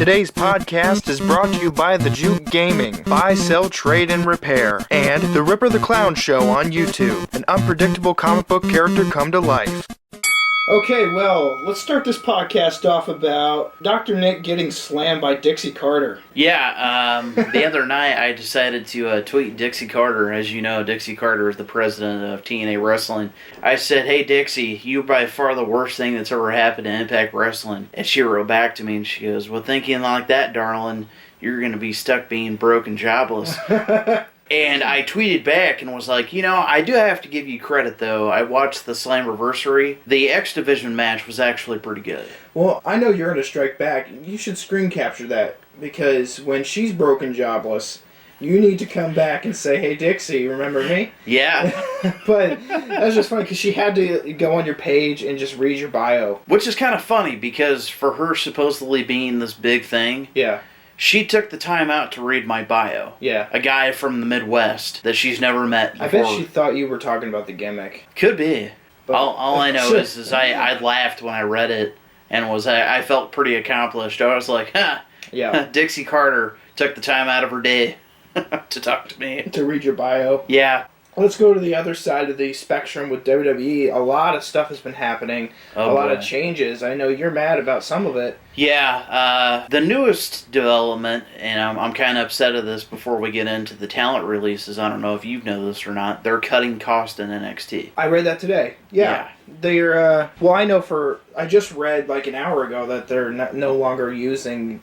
Today's podcast is brought to you by The Juke Gaming, Buy, Sell, Trade, and Repair, and The Ripper the Clown Show on YouTube, an unpredictable comic book character come to life. Okay, well, let's start this podcast off about Dr. Nick getting slammed by Dixie Carter. Yeah, the other night I decided to tweet Dixie Carter. As you know, Dixie Carter is the president of TNA Wrestling. I said, "Hey Dixie, you're by far the worst thing that's ever happened to Impact Wrestling." And she wrote back to me and she goes, "Well, thinking like that, darling, you're going to be stuck being broke and jobless." And I tweeted back and was like, you know, I do have to give you credit, though. I watched the Slammiversary. The X Division match was actually pretty good. Well, I know you're going to strike back. You should screen capture that, because when she's broken jobless, you need to come back and say, "Hey, Dixie, remember me?" Yeah. But that's just funny, because she had to go on your page and just read your bio. Which is kind of funny, because for her supposedly being this big thing... Yeah. She took the time out to read my bio. Yeah. A guy from the Midwest that she's never met before. I bet she thought you were talking about the gimmick. Could be. But all I know is I laughed when I read it, and I felt pretty accomplished. I was like, yeah. Dixie Carter took the time out of her day to talk to me. To read your bio. Yeah. Let's go to the other side of the spectrum with WWE. A lot of stuff has been happening. A lot of changes. I know you're mad about some of it. Yeah, the newest development, and I'm kind of upset at this before we get into the talent releases. I don't know if you know this or not. They're cutting cost in NXT. I read that today. Yeah. They're, well, I know I just read like an hour ago that they're no longer using,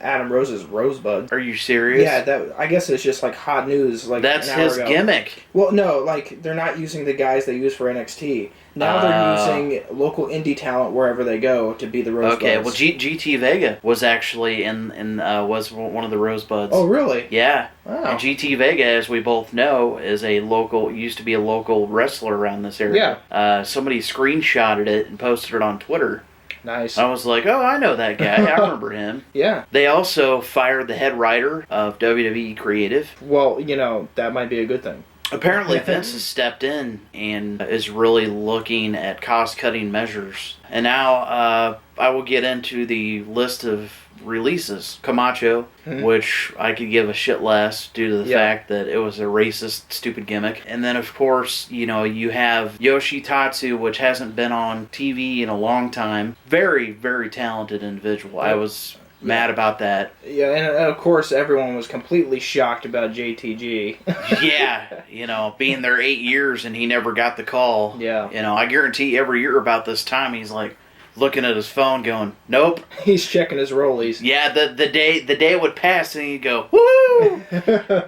Adam Rose's Rosebud. Are you serious? Yeah, I guess it's just like hot news. Like that's an hour his ago. Gimmick. Well, no, like they're not using the guys they use for NXT. Now they're using local indie talent wherever they go to be the Rosebuds. Okay, well, GT Vega was actually was one of the Rosebuds. Oh, really? Yeah. Oh. And GT Vega, as we both know, used to be a local wrestler around this area. Yeah. Somebody screenshotted it and posted it on Twitter. Nice. I was like, oh, I know that guy. I remember him. Yeah. They also fired the head writer of WWE Creative. Well, you know, that might be a good thing. Apparently, Vince has stepped in and is really looking at cost-cutting measures. And now I will get into the list of releases. Camacho, which I could give a shit less due to the fact that it was a racist, stupid gimmick. And then, of course, you know, you have Yoshitatsu, which hasn't been on TV in a long time. Very, very talented individual. I was mad about that. Yeah, and of course everyone was completely shocked about JTG. Yeah, you know, being there 8 years and he never got the call. Yeah. You know, I guarantee every year about this time he's like looking at his phone going, nope. He's checking his rollies. Yeah, the day would pass and he'd go, woo!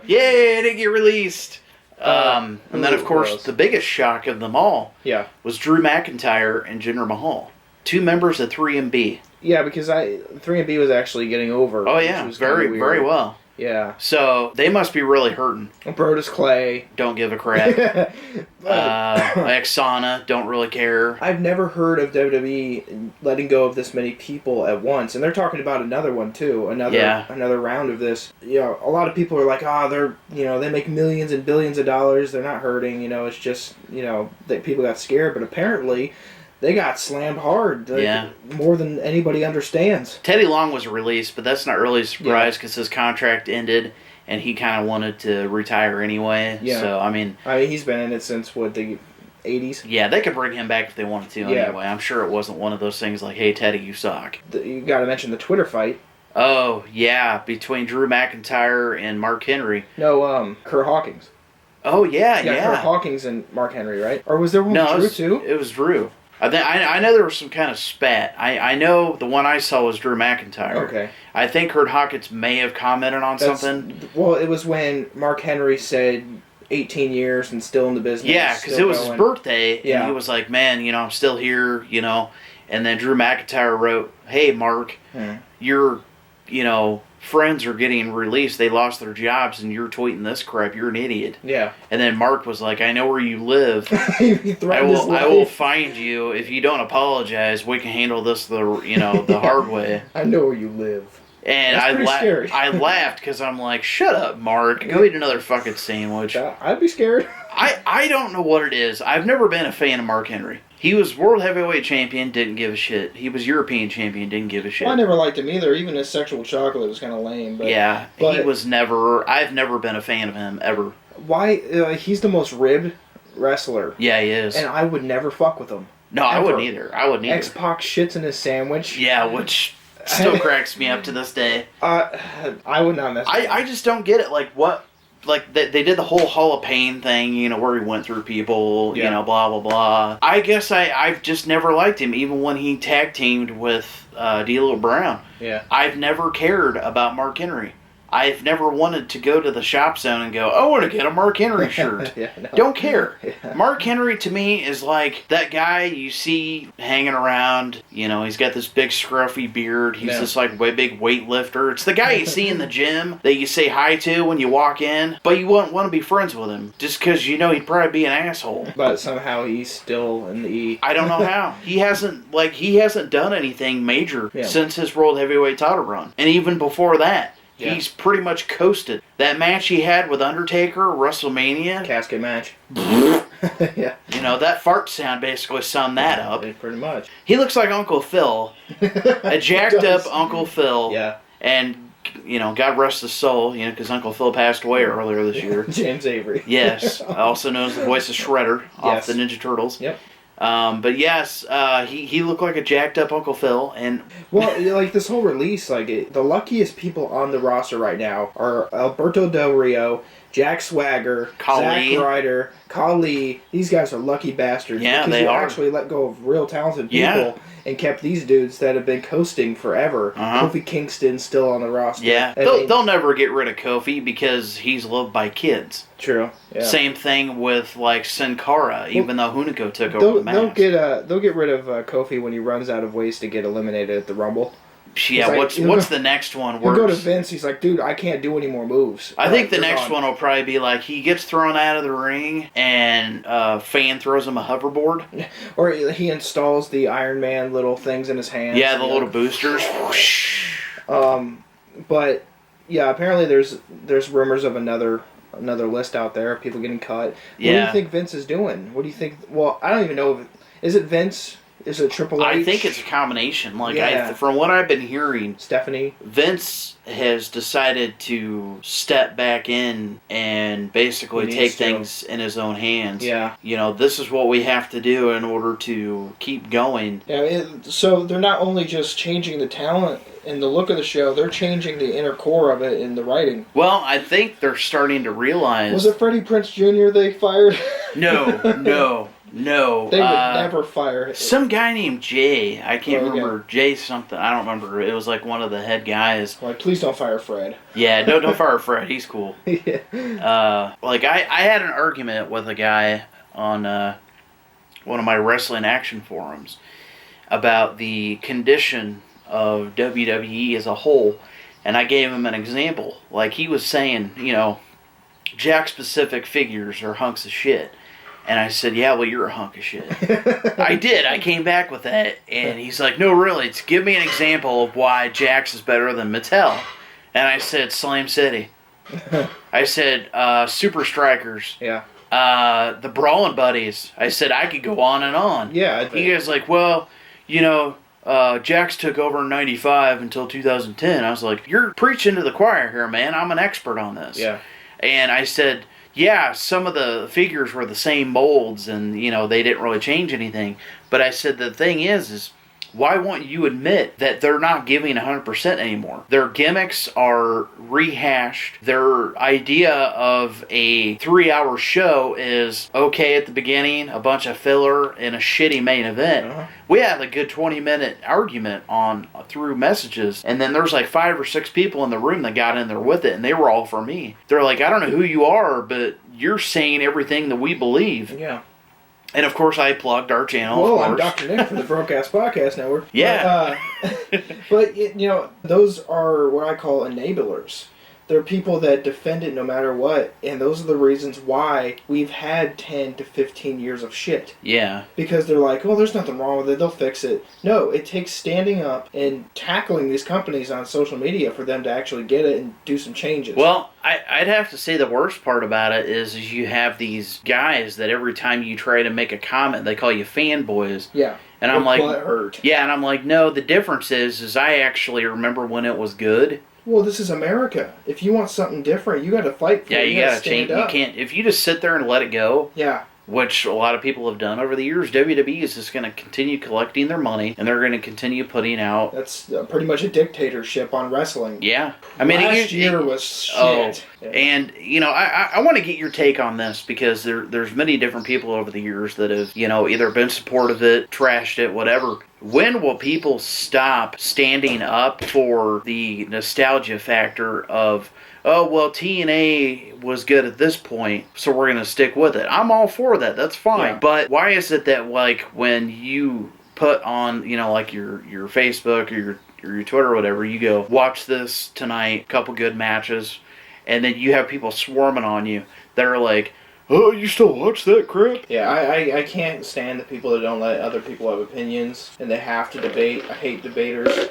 Yay, I didn't get released. And then, of course, the biggest shock of them all was Drew McIntyre and Jinder Mahal. 2 members of 3MB. Yeah, because 3MB was actually getting over. Oh, yeah, very, very well. Yeah. So, they must be really hurting. Brodus Clay. Don't give a crap. Exana, don't really care. I've never heard of WWE letting go of this many people at once. And they're talking about another one, too. Another round of this. You know, a lot of people are like, they make millions and billions of dollars. They're not hurting. You know, it's just, you know, that people got scared. But apparently they got slammed hard. More than anybody understands. Teddy Long was released, but that's not really a surprise because his contract ended and he kind of wanted to retire anyway. Yeah. So, I mean, he's been in it since, the 80s? Yeah, they could bring him back if they wanted to anyway. I'm sure it wasn't one of those things like, hey, Teddy, you suck. You got to mention the Twitter fight. Oh, yeah, between Drew McIntyre and Mark Henry. No, Kurt Hawkins. Oh, yeah. Kurt Hawkins and Mark Henry, right? Or was there one with Drew, too? It was Drew. I know there was some kind of spat. I know the one I saw was Drew McIntyre. Okay. I think Kurt Hawkins may have commented on something. Well, it was when Mark Henry said 18 years and still in the business. Yeah, because it was his birthday, and he was like, man, you know, I'm still here, you know. And then Drew McIntyre wrote, hey, Mark, your, you know, friends are getting released. They lost their jobs, and you're tweeting this crap. You're an idiot. Yeah. And then Mark was like, I know where you live. I will find you. If you don't apologize, we can handle this the hard way. I know where you live. And I laughed because I'm like, shut up, Mark. Go eat another fucking sandwich. I'd be scared. I don't know what it is. I've never been a fan of Mark Henry. He was World Heavyweight Champion, didn't give a shit. He was European Champion, didn't give a shit. Well, I never liked him either. Even his Sexual Chocolate was kind of lame. But, he was never... I've never been a fan of him, ever. Why? He's the most ribbed wrestler. Yeah, he is. And I would never fuck with him. No, I wouldn't either. X-Pac shits in his sandwich. Yeah, which still cracks me up to this day. I would not mess with him. I just don't get it. Like, what... Like, they did the whole Hall of Pain thing, you know, where he went through people, you know, blah, blah, blah. I guess I've just never liked him, even when he tag teamed with D'Lo Brown. Yeah. I've never cared about Mark Henry. I've never wanted to go to the shop zone and go, I want to get a Mark Henry shirt. Don't care. Yeah. Mark Henry, to me, is like that guy you see hanging around. You know, he's got this big scruffy beard. He's this like big weightlifter. It's the guy you see in the gym that you say hi to when you walk in, but you wouldn't want to be friends with him just because you know he'd probably be an asshole. But somehow he's still in the E. I don't know how. He hasn't done anything major since his World Heavyweight title run. And even before that. Yeah. He's pretty much coasted. That match he had with Undertaker, WrestleMania. Casket match. Yeah. You know, that fart sound basically summed that up. Pretty much. He looks like Uncle Phil. A jacked up Uncle Phil. Yeah. And, you know, God rest his soul, you know, because Uncle Phil passed away earlier this year. James Avery. Yes. Also known as the voice of Shredder off the Ninja Turtles. Yep. But yes, he looked like a jacked up Uncle Phil, and well, like this whole release, like the luckiest people on the roster right now are Alberto Del Rio, Jack Swagger, Zack Ryder, Khali. These guys are lucky bastards. Yeah, because they are. Actually let go of real talented people and kept these dudes that have been coasting forever. Kofi Kingston's still on the roster. Yeah, they'll never get rid of Kofi because he's loved by kids. True. Yeah. Same thing with like Sin Cara, even though Hunico took over the match. They'll get rid of Kofi when he runs out of ways to get eliminated at the Rumble. Yeah, like, what's the next one? He'll go to Vince, he's like, dude, I can't do any more moves. I think the next one will probably be like, he gets thrown out of the ring, and fan throws him a hoverboard. Or he installs the Iron Man little things in his hands. Yeah, the little boosters. But, yeah, apparently there's rumors of another list out there of people getting cut. What do you think Vince is doing? What do you think? Well, I don't even know is it Vince? Is it Triple H? I think it's a combination. Like from what I've been hearing, Stephanie, Vince has decided to step back in and basically take things in his own hands. Yeah. You know, this is what we have to do in order to keep going. Yeah. So they're not only just changing the talent and the look of the show, they're changing the inner core of it in the writing. Well, I think they're starting to realize. Was it Freddie Prinze Jr. they fired? No. They would never fire him. Some guy named Jay. I can't remember. Jay something. I don't remember. It was like one of the head guys. Like, please don't fire Fred. Yeah, don't fire Fred. He's cool. Like, I had an argument with a guy on one of my wrestling action forums about the condition of WWE as a whole. And I gave him an example. Like, he was saying, you know, Jack-specific figures are hunks of shit. And I said, yeah, well, you're a hunk of shit. I did. I came back with that. And he's like, no, really, give me an example of why Jax is better than Mattel. And I said, Slam City. I said, Super Strikers. Yeah. The Brawling Buddies. I said, I could go on and on. Yeah. He was like, well, you know, Jax took over in 95 until 2010. I was like, you're preaching to the choir here, man. I'm an expert on this. Yeah. And I said, yeah, some of the figures were the same molds and, you know, they didn't really change anything. But I said the thing is why won't you admit that they're not giving 100% anymore? Their gimmicks are rehashed. Their idea of a 3-hour show is okay at the beginning, a bunch of filler, and a shitty main event. Uh-huh. We had a good 20-minute argument through messages, and then there's like 5 or 6 people in the room that got in there with it, and they were all for me. They're like, I don't know who you are, but you're saying everything that we believe. Yeah. And of course, I plugged our channel. Whoa, I'm Dr. Nick from the Broadcast Podcast Network. Yeah. But, you know, those are what I call enablers. They're people that defend it no matter what, and those are the reasons why we've had 10 to 15 years of shit. Yeah. Because they're like, oh, there's nothing wrong with it, they'll fix it. No, it takes standing up and tackling these companies on social media for them to actually get it and do some changes. Well, I'd have to say the worst part about it is you have these guys that every time you try to make a comment, they call you fanboys. Yeah. And I'm like, hurt. Yeah, and I'm like, no, the difference is I actually remember when it was good. Well, this is America. If you want something different, you got to fight for it. Yeah, you got to change. You can't, if you just sit there and let it go. Yeah. Which a lot of people have done over the years. WWE is just going to continue collecting their money, and they're going to continue putting out. That's pretty much a dictatorship on wrestling. Yeah, I mean, last year was shit. Oh, yeah. And I want to get your take on this because there's many different people over the years that have either been supportive of it, trashed it, whatever. When will people stop standing up for the nostalgia factor of, oh, well, TNA was good at this point, so we're going to stick with it? I'm all for that. That's fine. Yeah. But why is it that, like, when you put on, like your Facebook or your Twitter or whatever, you go, watch this tonight, couple good matches, and then you have people swarming on you that are like, oh, you still watch that crap? Yeah, I can't stand the people that don't let other people have opinions, and they have to debate. I hate debaters.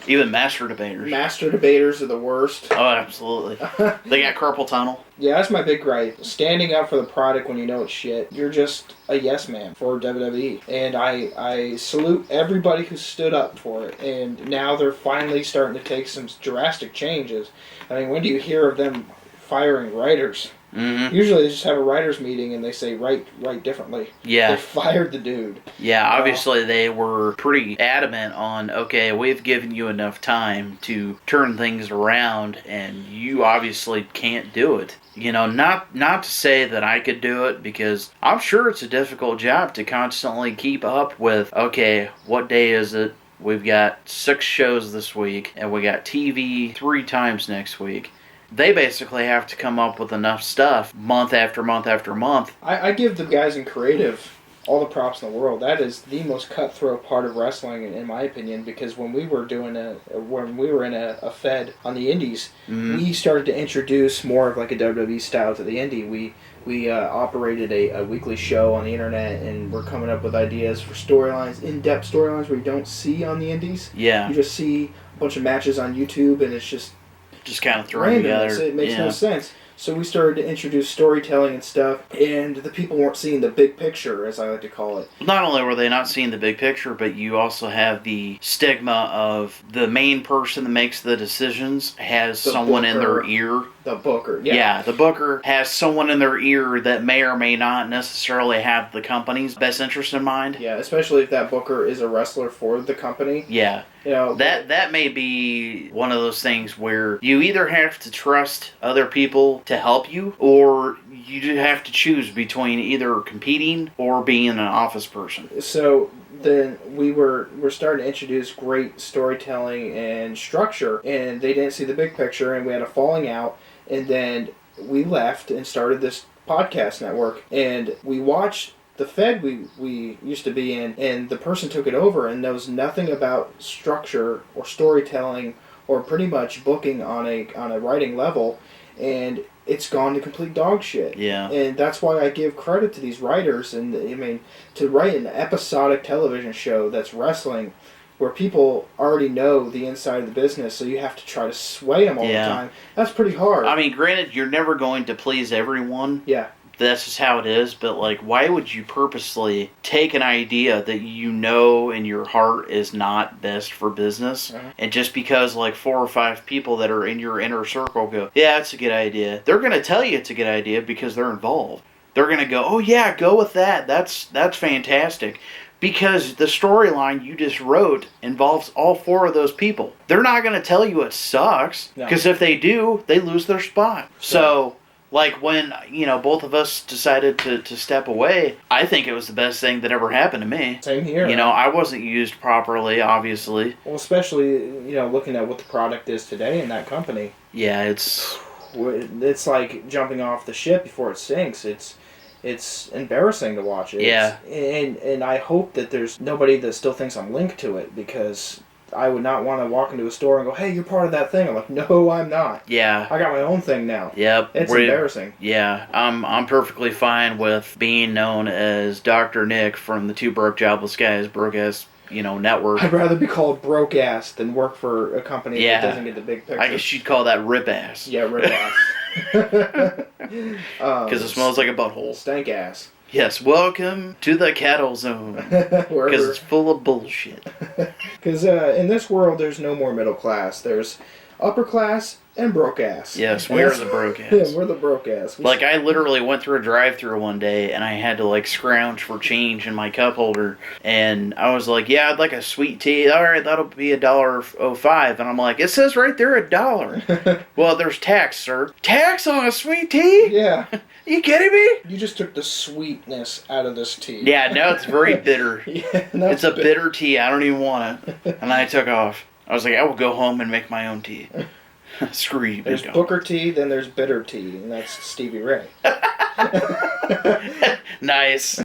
Even master debaters. Master debaters are the worst. Oh, absolutely. They got carpal tunnel. Yeah, that's my big gripe. Standing up for the product when you know it's shit. You're just a yes man for WWE. And I salute everybody who stood up for it. And now they're finally starting to take some drastic changes. I mean, when do you hear of them firing writers? Mm-hmm. Usually they just have a writers meeting and they say write differently. Yeah. They fired the dude. Yeah, obviously they were pretty adamant on, okay, we've given you enough time to turn things around and you obviously can't do it. Not to say that I could do it, because I'm sure it's a difficult job to constantly keep up with, okay, what day is it? We've got 6 shows this week and we got TV 3 times next week. They basically have to come up with enough stuff month after month after month. I give the guys in creative all the props in the world. That is the most cutthroat part of wrestling, in my opinion, because when we were in a Fed on the Indies, we started to introduce more of like a WWE style to the Indie. We operated a weekly show on the internet, and we're coming up with ideas for storylines, in-depth storylines where you don't see on the Indies. Yeah. You just see a bunch of matches on YouTube, and it's just kind of thrown together. It makes no sense. So we started to introduce storytelling and stuff, and the people weren't seeing the big picture, as I like to call it. Not only were they not seeing the big picture, but you also have the stigma of the main person that makes the decisions has someone in their ear. The booker, yeah. Yeah, the booker has someone in their ear that may or may not necessarily have the company's best interest in mind. Yeah, especially if that booker is a wrestler for the company. Yeah. That may be one of those things where you either have to trust other people to help you, or you have to choose between either competing or being an office person. So then we're starting to introduce great storytelling and structure, and they didn't see the big picture, and we had a falling out, and then we left and started this podcast network, and we watched the Fed we used to be in, and the person took it over and knows nothing about structure or storytelling or pretty much booking on a writing level, and it's gone to complete dog shit. Yeah. And that's why I give credit to these writers, and I mean, to write an episodic television show that's wrestling, where people already know the inside of the business, so you have to try to sway them all the time. That's pretty hard. I mean, granted, you're never going to please everyone. Yeah. That's just how it is, but like, why would you purposely take an idea that you know in your heart is not best for business, and just because like 4 or 5 people that are in your inner circle go, yeah, it's a good idea, they're going to tell you it's a good idea because they're involved. They're going to go, oh yeah, go with that, that's fantastic. Because the storyline you just wrote involves all 4 of those people. They're not going to tell you it sucks, because if they do, they lose their spot. So like when, both of us decided to step away, I think it was the best thing that ever happened to me. Same here. I wasn't used properly, obviously. Well, especially, looking at what the product is today in that company. Yeah, it's like jumping off the ship before it sinks. It's embarrassing to watch it. Yeah. And I hope that there's nobody that still thinks I'm linked to it, because I would not want to walk into a store and go, hey, you're part of that thing. I'm like, no, I'm not. Yeah. I got my own thing now. Yep. It's embarrassing. Yeah. I'm perfectly fine with being known as Dr. Nick from the Two Broke Jobless Guys, Broke Ass network. I'd rather be called broke ass than work for a company that doesn't get the big picture. I guess you'd call that rip ass. Yeah, rip ass. Because it smells like a butthole. Stank ass. Yes, welcome to the cattle zone. Because it's full of bullshit. Because in this world, there's no more middle class. There's upper class and broke ass. Yes, we're the broke ass. Yeah, we're the broke ass. Like, I literally went through a drive-thru one day, and I had to, scrounge for change in my cup holder. And I was like, yeah, I'd like a sweet tea. All right, that'll be $1.05. And I'm like, it says right there $1. Well, there's tax, sir. Tax on a sweet tea? Yeah. You kidding me? You just took the sweetness out of this tea. Yeah, now it's very bitter. It's a bitter tea. I don't even want it. And I took off. I was like, I will go home and make my own tea. Screw you. There's Booker T, then there's bitter tea, and that's Stevie Ray. Nice.